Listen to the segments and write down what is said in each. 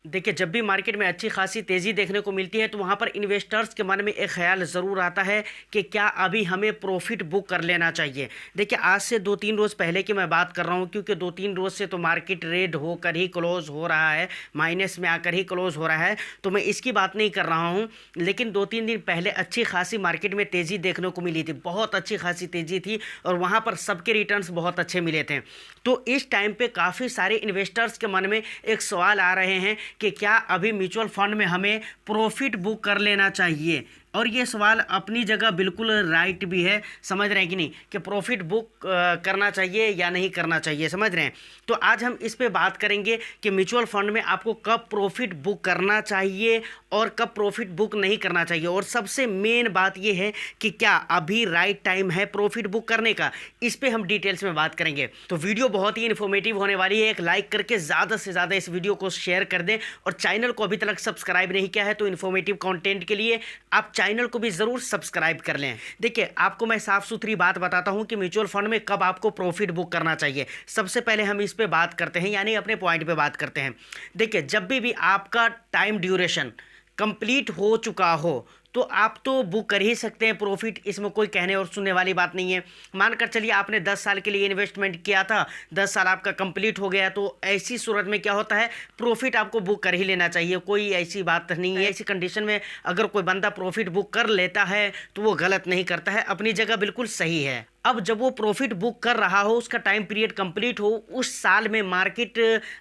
देखिए, जब भी मार्केट में अच्छी खासी तेज़ी देखने को मिलती है तो वहाँ पर इन्वेस्टर्स के मन में एक ख्याल ज़रूर आता है कि क्या अभी हमें प्रॉफिट बुक कर लेना चाहिए। देखिए, आज से 2-3 रोज़ पहले की मैं बात कर रहा हूँ, क्योंकि 2-3 रोज़ से तो मार्केट रेड होकर ही क्लोज़ हो रहा है, माइनस में आकर ही क्लोज़ हो रहा है, तो मैं इसकी बात नहीं कर रहा हूँ। लेकिन 2-3 दिन पहले अच्छी खासी मार्केट में तेज़ी देखने को मिली थी, बहुत अच्छी खासी तेज़ी थी और वहाँ पर सबके रिटर्न्स बहुत अच्छे मिले थे। तो इस टाइम पे काफ़ी सारे इन्वेस्टर्स के मन में एक सवाल आ रहे हैं कि क्या अभी म्यूचुअल फंड में हमें प्रॉफिट बुक कर लेना चाहिए। और ये सवाल अपनी जगह बिल्कुल राइट भी है, समझ रहे हैं कि नहीं, कि प्रॉफिट बुक करना चाहिए या नहीं करना चाहिए, समझ रहे हैं। तो आज हम इस पे बात करेंगे कि म्यूचुअल फंड में आपको कब प्रॉफिट बुक करना चाहिए और कब प्रॉफिट बुक नहीं करना चाहिए। और सबसे मेन बात ये है कि क्या अभी राइट टाइम है प्रॉफिट बुक करने का, इस पर हम डिटेल्स में बात करेंगे। तो वीडियो बहुत ही इन्फॉर्मेटिव होने वाली है। एक लाइक करके ज़्यादा से ज़्यादा इस वीडियो को शेयर कर दें और चैनल को अभी तक सब्सक्राइब नहीं किया है तो इन्फॉर्मेटिव कंटेंट के लिए आप चैनल को भी ज़रूर सब्सक्राइब कर लें। देखिए, आपको मैं साफ सुथरी बात बताता हूं कि म्यूचुअल फंड में कब आपको प्रॉफिट बुक करना चाहिए। सबसे पहले हम इस पे बात करते हैं, यानी अपने पॉइंट पे बात करते हैं। देखिए, जब भी आपका टाइम ड्यूरेशन कंप्लीट हो चुका हो तो आप तो बुक कर ही सकते हैं प्रॉफिट, इसमें कोई कहने और सुनने वाली बात नहीं है। मानकर चलिए आपने 10 साल के लिए इन्वेस्टमेंट किया था, 10 साल आपका कंप्लीट हो गया, तो ऐसी सूरत में क्या होता है, प्रॉफिट आपको बुक कर ही लेना चाहिए। कोई ऐसी बात नहीं है। ऐसी कंडीशन में अगर कोई बंदा प्रॉफिट बुक कर लेता है तो वो गलत नहीं करता है, अपनी जगह बिल्कुल सही है। अब जब वो प्रॉफिट बुक कर रहा हो, उसका टाइम पीरियड कंप्लीट हो, उस साल में मार्केट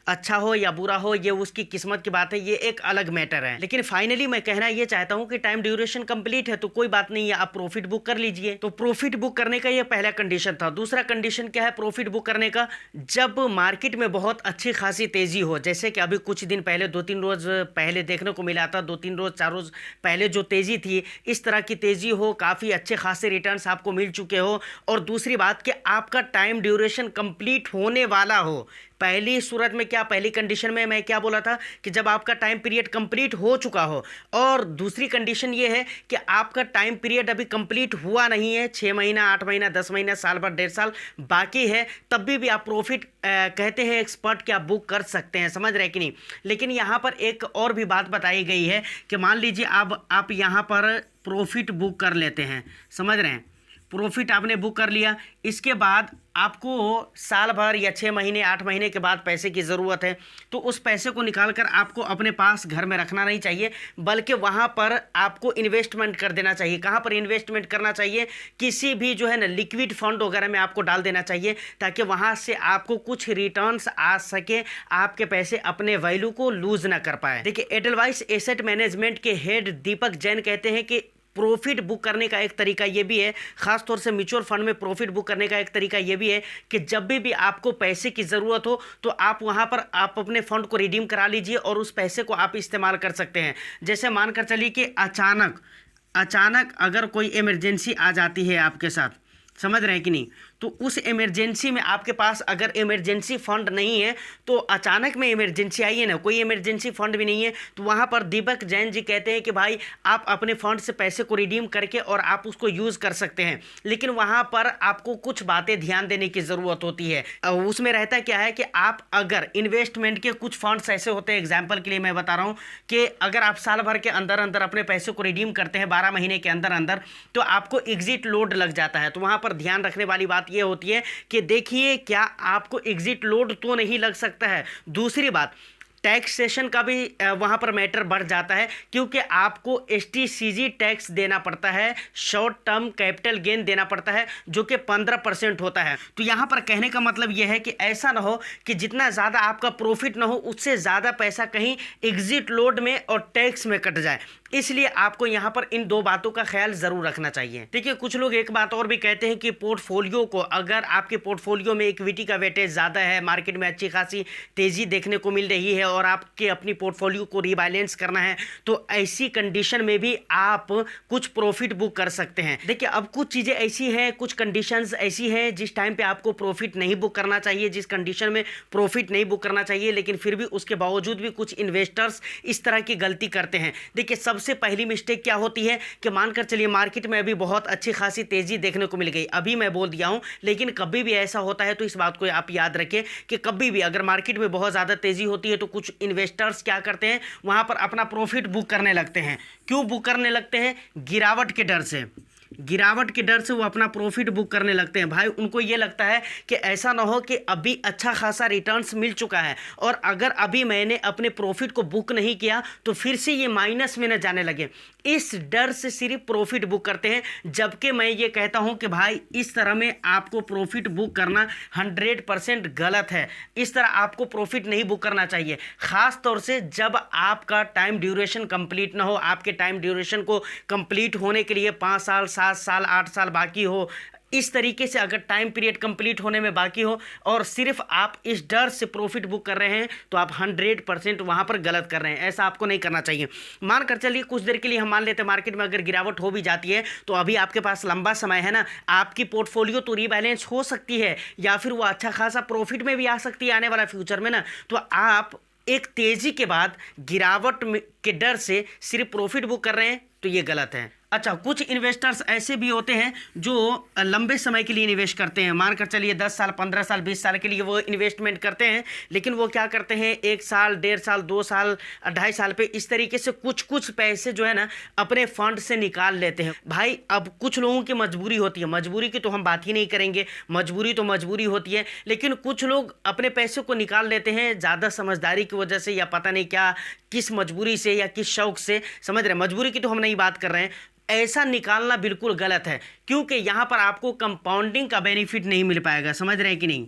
अच्छा हो या बुरा हो, ये उसकी किस्मत की बात है, ये एक अलग मैटर है। लेकिन फाइनली मैं कहना ये चाहता हूँ कि टाइम ड्यूरेशन कंप्लीट है तो कोई बात नहीं है, आप प्रॉफिट बुक कर लीजिए। तो प्रॉफिट बुक करने का ये पहला कंडीशन था। दूसरा कंडीशन क्या है प्रॉफिट बुक करने का, जब मार्केट में बहुत अच्छी खासी तेजी हो, जैसे कि अभी कुछ दिन पहले 2-3 रोज पहले देखने को मिला था, 2-3 रोज 4 रोज पहले जो तेजी थी, इस तरह की तेजी हो, काफ़ी अच्छे खासे रिटर्न्स आपको मिल चुके हो। और दूसरी बात कि आपका टाइम ड्यूरेशन कंप्लीट होने वाला हो। पहली सूरत में क्या, पहली कंडीशन में मैं क्या बोला था कि जब आपका टाइम पीरियड कंप्लीट हो चुका हो, और दूसरी कंडीशन ये है कि आपका टाइम पीरियड अभी कंप्लीट हुआ नहीं है, 6 महीना 8 महीना 10 महीना साल भर 1.5 साल बाकी है, तब भी आप प्रॉफिट कहते हैं एक्सपर्ट कि आप बुक कर सकते हैं, समझ रहे कि नहीं। लेकिन यहाँ पर एक और भी बात बताई गई है कि मान लीजिए आप यहाँ पर प्रॉफिट बुक कर लेते हैं, समझ रहे हैं, प्रॉफिट आपने बुक कर लिया, इसके बाद आपको साल भर या 6 महीने 8 महीने के बाद पैसे की ज़रूरत है, तो उस पैसे को निकाल कर आपको अपने पास घर में रखना नहीं चाहिए, बल्कि वहाँ पर आपको इन्वेस्टमेंट कर देना चाहिए। कहाँ पर इन्वेस्टमेंट करना चाहिए, किसी भी जो है ना लिक्विड फंड वगैरह में आपको डाल देना चाहिए, ताकि वहाँ से आपको कुछ रिटर्न्स आ सके, आपके पैसे अपने वैल्यू को लूज़ ना कर पाए। देखिए, एडलवाइस एसेट मैनेजमेंट के हेड दीपक जैन कहते हैं कि प्रॉफिट बुक करने का एक तरीका ये भी है, ख़ास तौर से म्यूचुअल फंड में प्रॉफिट बुक करने का एक तरीका ये भी है कि जब भी आपको पैसे की ज़रूरत हो तो आप वहाँ पर आप अपने फंड को रिडीम करा लीजिए और उस पैसे को आप इस्तेमाल कर सकते हैं। जैसे मानकर चलिए कि अचानक अगर कोई इमरजेंसी आ जाती है आपके साथ, समझ रहे हैं कि नहीं, तो उस इमरजेंसी में आपके पास अगर इमरजेंसी फंड नहीं है, तो अचानक में इमरजेंसी आई है ना, कोई इमरजेंसी फंड भी नहीं है, तो वहाँ पर दीपक जैन जी कहते हैं कि भाई आप अपने फंड से पैसे को रिडीम करके और आप उसको यूज़ कर सकते हैं। लेकिन वहाँ पर आपको कुछ बातें ध्यान देने की ज़रूरत होती है। उसमें रहता क्या है कि आप अगर इन्वेस्टमेंट के कुछ फंड्स ऐसे होते हैं, एग्जाम्पल के लिए मैं बता रहा हूँ कि अगर आप साल भर के अंदर अंदर अपने पैसे को रिडीम करते हैं 12 महीने के अंदर अंदर, तो आपको एग्जिट लोड लग जाता है। तो वहाँ पर ध्यान रखने वाली बात ये होती है कि देखिए क्या आपको एग्जिट लोड तो नहीं लग सकता है। दूसरी बात, टैक्सेशन का भी वहाँ पर मैटर बढ़ जाता है, क्योंकि आपको एसटीसीजी टैक्स देना पड़ता है, शॉर्ट टर्म कैपिटल गेन देना पड़ता है, जो कि 15% होता है। तो यहाँ पर कहने का मतलब यह है कि ऐसा ना हो कि जितना ज़्यादा आपका प्रॉफिट ना हो उससे ज़्यादा पैसा कहीं एग्जिट लोड में और टैक्स में कट जाए, इसलिए आपको यहाँ पर इन दो बातों का ख्याल ज़रूर रखना चाहिए। देखिए, कुछ लोग एक बात और भी कहते हैं कि पोर्टफोलियो को, अगर आपके पोर्टफोलियो में इक्विटी का वेटेज ज़्यादा है, मार्केट में अच्छी खासी तेज़ी देखने को मिल रही है और आपके अपनी पोर्टफोलियो को रीबैलेंस करना है, तो ऐसी कंडीशन में भी आप कुछ प्रॉफिट बुक कर सकते हैं। देखिए, अब कुछ चीज़ें ऐसी हैं, कुछ कंडीशंस ऐसी हैं जिस टाइम पे आपको प्रॉफिट नहीं बुक करना चाहिए, जिस कंडीशन में प्रॉफिट नहीं बुक करना चाहिए, लेकिन फिर भी उसके बावजूद भी कुछ इन्वेस्टर्स इस तरह की गलती करते हैं। देखिए, सबसे पहली मिस्टेक क्या होती है कि मानकर चलिए मार्केट में अभी बहुत अच्छी खासी तेज़ी देखने को मिल गई, अभी मैं बोल दिया हूँ, लेकिन कभी भी ऐसा होता है तो इस बात को आप याद रखें कि कभी भी अगर मार्केट में बहुत ज़्यादा तेज़ी होती है तो कुछ इन्वेस्टर्स क्या करते हैं, वहाँ पर अपना प्रॉफिट बुक करने लगते हैं। क्यों बुक करने लगते हैं? गिरावट के डर से, गिरावट के डर से वो अपना प्रॉफिट बुक करने लगते हैं। भाई उनको ये लगता है कि ऐसा ना हो कि अभी अच्छा खासा रिटर्न्स मिल चुका है और अगर अभी मैंने अपने प्रॉफिट को बुक नहीं किया तो फिर से ये माइनस में न जाने लगे, इस डर से सिर्फ प्रॉफिट बुक करते हैं। जबकि मैं ये कहता हूं कि भाई इस तरह में आपको प्रॉफिट बुक करना 100% गलत है। इस तरह आपको प्रॉफिट नहीं बुक करना चाहिए, ख़ास तौर से जब आपका टाइम ड्यूरेशन कंप्लीट ना हो, आपके टाइम ड्यूरेशन को कंप्लीट होने के लिए 5 साल 7 साल 8 साल बाकी हो। इस तरीके से अगर टाइम पीरियड कंप्लीट होने में बाकी हो और सिर्फ आप इस डर से प्रॉफिट बुक कर रहे हैं तो आप 100% वहाँ पर गलत कर रहे हैं। ऐसा आपको नहीं करना चाहिए। मान कर चलिए कुछ देर के लिए हम मान लेते हैं मार्केट में अगर गिरावट हो भी जाती है तो अभी आपके पास लंबा समय है ना, आपकी पोर्टफोलियो तो रीबैलेंस हो सकती है या फिर वो अच्छा खासा प्रॉफिट में भी आ सकती है आने वाला फ्यूचर में ना। तो आप एक तेज़ी के बाद गिरावट के डर से सिर्फ प्रॉफिट बुक कर रहे हैं तो ये गलत है। अच्छा, कुछ इन्वेस्टर्स ऐसे भी होते हैं जो लंबे समय के लिए इन्वेस्ट करते हैं। मान कर चलिए 10 साल 15 साल 20 साल के लिए वो इन्वेस्टमेंट करते हैं, लेकिन वो क्या करते हैं 1 साल 1.5 साल 2 साल 2.5 साल पे इस तरीके से कुछ पैसे जो है ना अपने फंड से निकाल लेते हैं। भाई अब कुछ लोगों की मजबूरी होती है, मजबूरी की तो हम बात ही नहीं करेंगे, मजबूरी तो मजबूरी होती है, लेकिन कुछ लोग अपने पैसे को निकाल लेते हैं ज़्यादा समझदारी की वजह से या पता नहीं क्या किस मजबूरी से या किस शौक से, समझ रहे हैं, मजबूरी की तो हम नहीं बात कर रहे हैं। ऐसा निकालना बिल्कुल गलत है क्योंकि यहाँ पर आपको कंपाउंडिंग का बेनिफिट नहीं मिल पाएगा। समझ रहे हैं कि नहीं?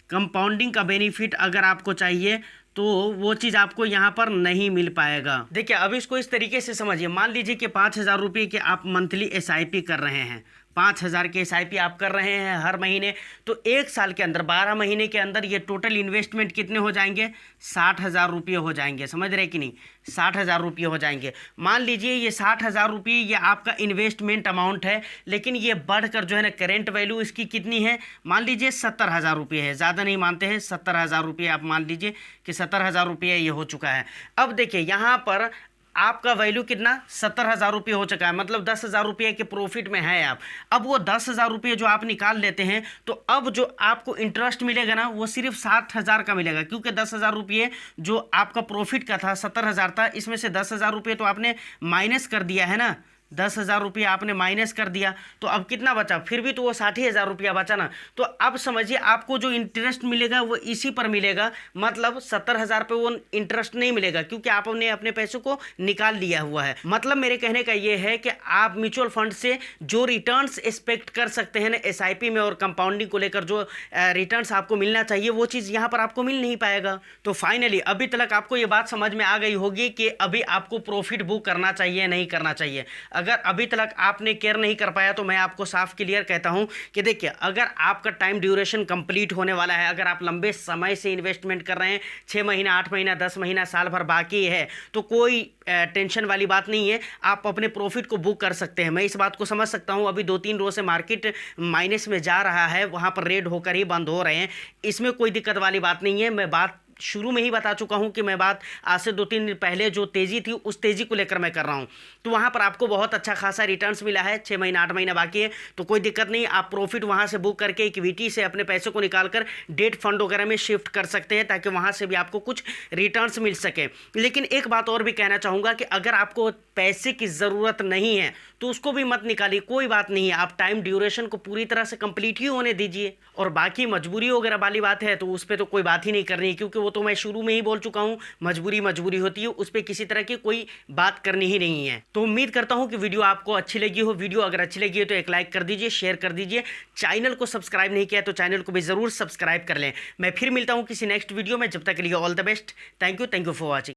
कंपाउंडिंग का बेनिफिट अगर आपको चाहिए तो वो चीज़ आपको यहाँ पर नहीं मिल पाएगा। देखिए अब इसको इस तरीके से समझिए, मान लीजिए कि 5,000 रुपये के आप मंथली SIP कर रहे हैं, 5,000 के SIP आप कर रहे हैं हर महीने, तो 1 साल के अंदर 12 महीने के अंदर ये टोटल इन्वेस्टमेंट कितने हो जाएंगे? 60,000 रुपये हो जाएंगे। समझ रहे कि नहीं? 60,000 रुपये हो जाएंगे। मान लीजिए ये 60,000 रुपये ये आपका इन्वेस्टमेंट अमाउंट है, लेकिन ये बढ़कर जो है ना करेंट वैल्यू इसकी कितनी है? मान लीजिए 70,000 रुपये है, ज़्यादा नहीं मानते हैं, 70,000 रुपये आप मान लीजिए कि 70,000 रुपये ये हो चुका है। अब देखिए यहाँ पर आपका वैल्यू कितना? 70,000 रुपये हो चुका है, मतलब 10,000 रुपये के प्रॉफिट में है आप। अब वो 10,000 रुपये जो आप निकाल लेते हैं तो अब जो आपको इंटरेस्ट मिलेगा ना वो सिर्फ 60,000 का मिलेगा, क्योंकि 10,000 रुपये जो आपका प्रॉफिट का था 70,000 था, इसमें से 10,000 रुपये तो आपने माइनस कर दिया है ना, 10,000 रुपये आपने माइनस कर दिया, तो अब कितना बचा? फिर भी तो वो 60,000 रुपया बचा ना। तो अब समझिए आपको जो इंटरेस्ट मिलेगा वो इसी पर मिलेगा, मतलब 70,000 पे वो इंटरेस्ट नहीं मिलेगा क्योंकि आपने अपने पैसों को निकाल लिया हुआ है। मतलब मेरे कहने का ये है कि आप म्यूचुअल फंड से जो रिटर्न्स एक्सपेक्ट कर सकते हैं ना SIP में और कंपाउंडिंग को लेकर जो रिटर्न्स आपको मिलना चाहिए वो चीज़ यहाँ पर आपको मिल नहीं पाएगा। तो फाइनली अभी तक आपको ये बात समझ में आ गई होगी कि अभी आपको प्रॉफिट बुक करना चाहिए नहीं करना चाहिए। अगर अभी तक आपने केयर नहीं कर पाया तो मैं आपको साफ क्लियर कहता हूं कि देखिए अगर आपका टाइम ड्यूरेशन कंप्लीट होने वाला है, अगर आप लंबे समय से इन्वेस्टमेंट कर रहे हैं, 6 महीना 8 महीना 10 महीना साल भर बाकी है, तो कोई टेंशन वाली बात नहीं है, आप अपने प्रॉफिट को बुक कर सकते हैं। मैं इस बात को समझ सकता हूं, अभी 2-3 रोज से मार्केट माइनस में जा रहा है, वहां पर रेड होकर ही बंद हो रहे हैं, इसमें कोई दिक्कत वाली बात नहीं है। मैं बात शुरू में ही बता चुका हूं कि मैं बात आज से 2-3 दिन पहले जो तेज़ी थी उस तेज़ी को लेकर मैं कर रहा हूं। तो वहां पर आपको बहुत अच्छा खासा रिटर्न्स मिला है, 6 महीना 8 महीना बाकी है, तो कोई दिक्कत नहीं, आप प्रॉफिट वहां से बुक करके इक्विटी से अपने पैसे को निकालकर डेट फंड वगैरह में शिफ्ट कर सकते हैं ताकि वहां से भी आपको कुछ रिटर्न्स मिल सके। लेकिन एक बात और भी कहना चाहूँगा कि अगर आपको पैसे की ज़रूरत नहीं है तो उसको भी मत निकालिए, कोई बात नहीं है, आप टाइम ड्यूरेशन को पूरी तरह से कंप्लीट ही होने दीजिए। और बाकी मजबूरी वगैरह वाली बात है तो उस पर तो कोई बात ही नहीं करनी है, क्योंकि वो तो मैं शुरू में ही बोल चुका हूँ, मजबूरी होती है, उस पर किसी तरह की कोई बात करनी ही नहीं है। तो उम्मीद करता हूँ कि वीडियो आपको अच्छी लगी हो। वीडियो अगर अच्छी लगी है तो एक लाइक कर दीजिए, शेयर कर दीजिए, चैनल को सब्सक्राइब नहीं किया तो चैनल को भी ज़रूर सब्सक्राइब कर लें। मैं फिर मिलता हूँ किसी नेक्स्ट वीडियो में, जब तक के लिए all the best. Thank you for watching.